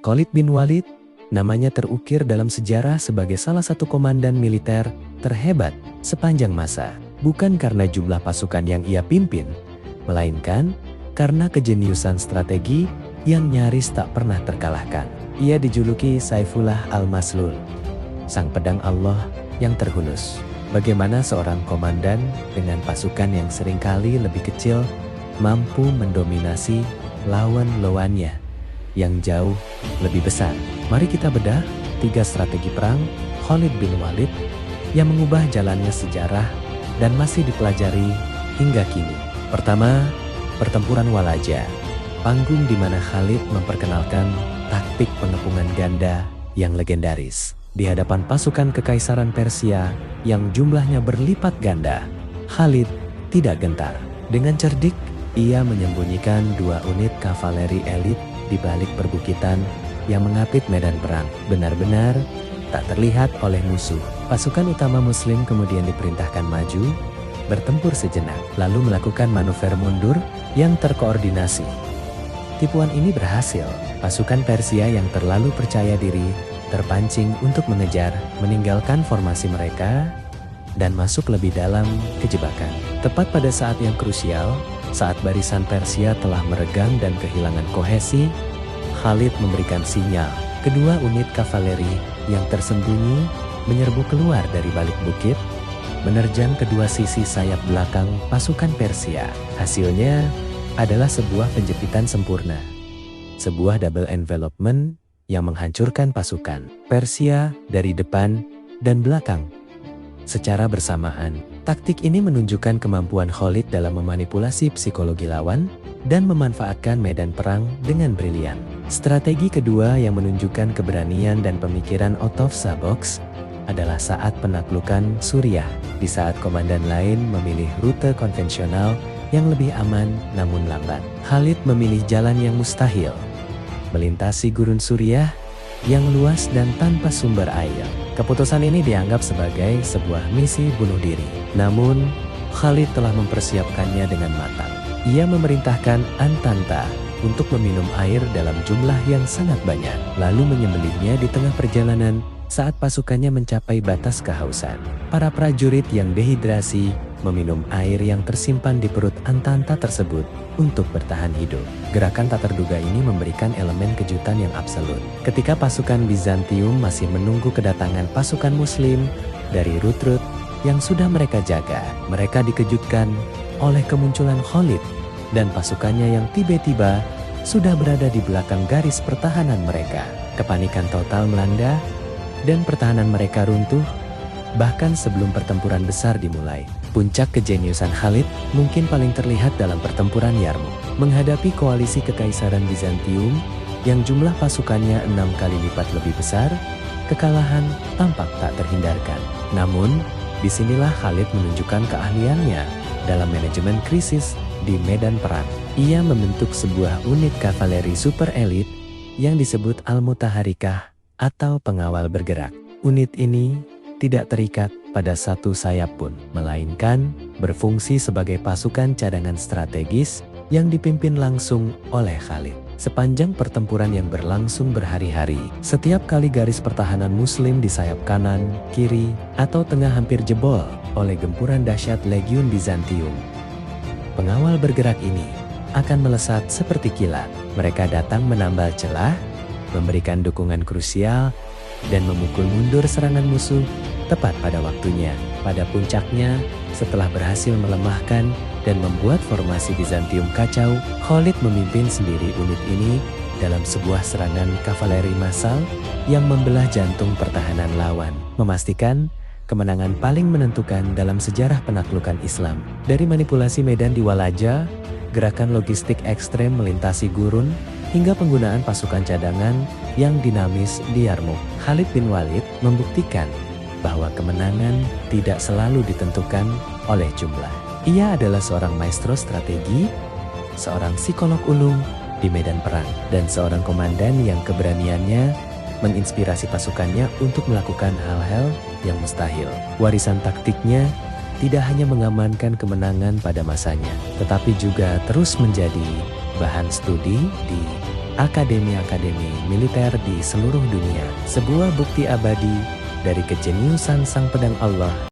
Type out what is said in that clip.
Khalid bin Walid, namanya terukir dalam sejarah sebagai salah satu komandan militer terhebat sepanjang masa. Bukan karena jumlah pasukan yang ia pimpin, melainkan karena kejeniusan strategi yang nyaris tak pernah terkalahkan. Ia dijuluki Saifullah al-Maslul, sang pedang Allah yang terhunus. Bagaimana seorang komandan dengan pasukan yang seringkali lebih kecil mampu mendominasi lawan-lawannya yang jauh lebih besar. Mari kita bedah 3 strategi perang Khalid bin Walid yang mengubah jalannya sejarah dan masih dipelajari hingga kini. Pertama, pertempuran Walaja, panggung di mana Khalid memperkenalkan taktik pengepungan ganda yang legendaris. Di hadapan pasukan kekaisaran Persia yang jumlahnya berlipat ganda, Khalid tidak gentar. Dengan cerdik, ia menyembunyikan 2 unit kavaleri elit di balik perbukitan yang mengapit medan perang. Benar-benar tak terlihat oleh musuh. Pasukan utama Muslim kemudian diperintahkan maju, bertempur sejenak, lalu melakukan manuver mundur yang terkoordinasi. Tipuan ini berhasil. Pasukan Persia yang terlalu percaya diri terpancing untuk mengejar, meninggalkan formasi mereka, dan masuk lebih dalam ke jebakan. Tepat pada saat yang krusial, saat barisan Persia telah meregang dan kehilangan kohesi, Khalid memberikan sinyal. Kedua unit kavaleri yang tersembunyi menyerbu keluar dari balik bukit, menerjang kedua sisi sayap belakang pasukan Persia. Hasilnya adalah sebuah penjepitan sempurna. Sebuah double envelopment yang menghancurkan pasukan Persia dari depan dan belakang secara bersamaan. Taktik ini menunjukkan kemampuan Khalid dalam memanipulasi psikologi lawan dan memanfaatkan medan perang dengan brilian. Strategi kedua yang menunjukkan keberanian dan pemikiran out of the box adalah saat penaklukan Suriah. Di saat komandan lain memilih rute konvensional yang lebih aman namun lambat, Khalid memilih jalan yang mustahil, melintasi gurun Suriah yang luas dan tanpa sumber air. Keputusan ini dianggap sebagai sebuah misi bunuh diri. Namun, Khalid telah mempersiapkannya dengan matang. Ia memerintahkan Antanta untuk meminum air dalam jumlah yang sangat banyak, lalu menyembelihnya di tengah perjalanan saat pasukannya mencapai batas kehausan. Para prajurit yang dehidrasi meminum air yang tersimpan di perut Antanta tersebut untuk bertahan hidup. Gerakan tak terduga ini memberikan elemen kejutan yang absolut. Ketika pasukan Bizantium masih menunggu kedatangan pasukan Muslim dari rut-rut yang sudah mereka jaga, mereka dikejutkan oleh kemunculan Khalid dan pasukannya yang tiba-tiba sudah berada di belakang garis pertahanan mereka. Kepanikan total melanda dan pertahanan mereka runtuh bahkan sebelum pertempuran besar dimulai. Puncak kejeniusan Khalid mungkin paling terlihat dalam pertempuran Yarmouk. Menghadapi koalisi kekaisaran Bizantium yang jumlah pasukannya 6 kali lipat lebih besar, kekalahan tampak tak terhindarkan. Namun, disinilah Khalid menunjukkan keahliannya dalam manajemen krisis di medan perang. Ia membentuk sebuah unit kavaleri super elit yang disebut Al-Mutaharikah atau pengawal bergerak. Unit ini tidak terikat pada satu sayap pun, melainkan berfungsi sebagai pasukan cadangan strategis yang dipimpin langsung oleh Khalid. Sepanjang pertempuran yang berlangsung berhari-hari, setiap kali garis pertahanan Muslim di sayap kanan, kiri, atau tengah hampir jebol oleh gempuran dahsyat Legiun Bizantium, pengawal bergerak ini akan melesat seperti kilat. Mereka datang menambal celah, memberikan dukungan krusial, dan memukul mundur serangan musuh tepat pada waktunya. Pada puncaknya, setelah berhasil melemahkan dan membuat formasi Bizantium kacau, Khalid memimpin sendiri unit ini dalam sebuah serangan kavaleri massal yang membelah jantung pertahanan lawan, memastikan kemenangan paling menentukan dalam sejarah penaklukan Islam. Dari manipulasi medan di Walaja, gerakan logistik ekstrem melintasi gurun, hingga penggunaan pasukan cadangan yang dinamis di Yarmouk, Khalid bin Walid membuktikan bahwa kemenangan tidak selalu ditentukan oleh jumlah. Ia adalah seorang maestro strategi, seorang psikolog ulung di medan perang, dan seorang komandan yang keberaniannya menginspirasi pasukannya untuk melakukan hal-hal yang mustahil. Warisan taktiknya tidak hanya mengamankan kemenangan pada masanya, tetapi juga terus menjadi bahan studi di akademi-akademi militer di seluruh dunia. Sebuah bukti abadi dari kejeniusan Sang Pedang Allah